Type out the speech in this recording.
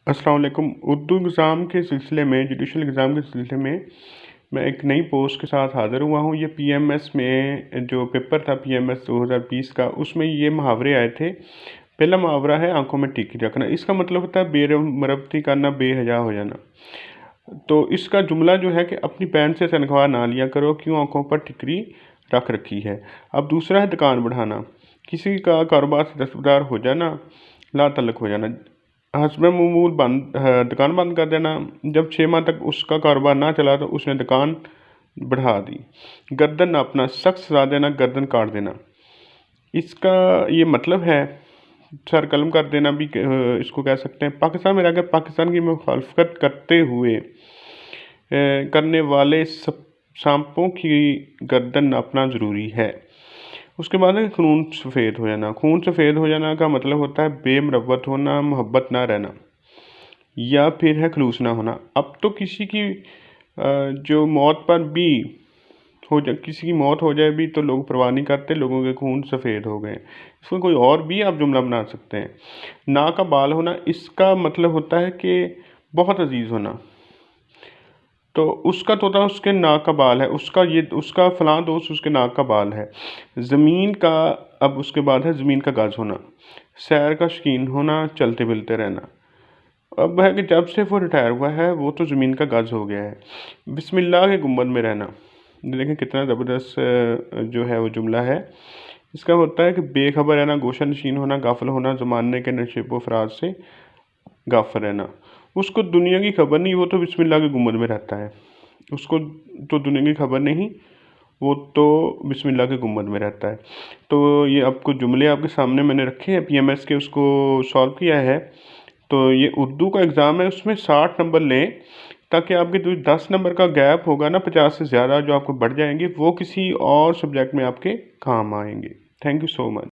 अस्सलाम वालेकुम। उर्दू एग्ज़ाम के सिलसिले में, जुडिशल एग्ज़ाम के सिलसिले में मैं एक नई पोस्ट के साथ हाज़िर हुआ हूँ। ये पीएमएस में जो पेपर था पीएमएस 2020 का, उसमें ये मुहावरे आए थे। पहला मुहावरा है आंखों में टिक्की रखना। इसका मतलब होता है बेमरवती करना, बेहया हो जाना। तो इसका जुमला जो है कि अपनी बहन से तनख्वाह ना लिया करो, क्यों आंखों पर टिकरी रख रखी है। अब दूसरा है दुकान बढ़ाना। किसी का कारोबार से दस्तबरदार हो जाना, ला तल्लुक़ हो जाना। हस्बे मामूल दुकान बंद कर देना। जब 6 माह तक उसका कारोबार ना चला तो उसने दुकान बढ़ा दी। गर्दन नापना, सख्त सजा देना, गर्दन काट देना। इसका ये मतलब है सर कलम कर देना भी इसको कह सकते हैं। पाकिस्तान में रहकर पाकिस्तान की मुखालफत करते हुए करने वाले सब सांपों की गर्दन नापना ज़रूरी है। उसके बाद है खून सफ़ेद हो जाना। खून सफ़ेद हो जाना का मतलब होता है बेमरवत होना, मोहब्बत ना रहना, या फिर है खलूस ना होना। अब तो किसी की जो मौत पर भी किसी की मौत हो जाए भी तो लोग परवाह नहीं करते, लोगों के खून सफ़ेद हो गए। इसमें कोई और भी आप जुमला बना सकते हैं। ना का बाल होना, इसका मतलब होता है कि बहुत अजीज़ होना। तो उसका तोता उसके नाक का बाल है, उसका फ़लाँ दोस्त उसके नाक का बाल है। ज़मीन का, अब उसके बाद है ज़मीन का गज़ होना। सैर का शौकीन होना, चलते फिरते रहना। अब है कि जब से वो रिटायर हुआ है वो तो ज़मीन का गज़ हो गया है। बिस्मिल्लाह के गुंबद में रहना। देखें कितना ज़बरदस्त जो है वो जुमला है। इसका होता है कि बेखबर रहना, गोशा नशीन होना, गाफिल होना, ज़माने के नशेब फ़राज से गाफिल रहना। उसको दुनिया की खबर नहीं, वो तो बिस्मिल्लाह के गुंबद में रहता है। उसको तो दुनिया की खबर नहीं, वो तो बिस्मिल्लाह के गुंबद में रहता है। तो ये आपको जुमले आपके सामने मैंने रखे हैं पीएमएस के, उसको सॉल्व किया है। तो ये उर्दू का एग्ज़ाम है, उसमें 60 नंबर लें, ताकि आपके जो 10 नंबर का गैप होगा ना, 50 से ज़्यादा जो आपको बढ़ जाएंगे, वो किसी और सब्जेक्ट में आपके काम आएंगे। Thank you so much.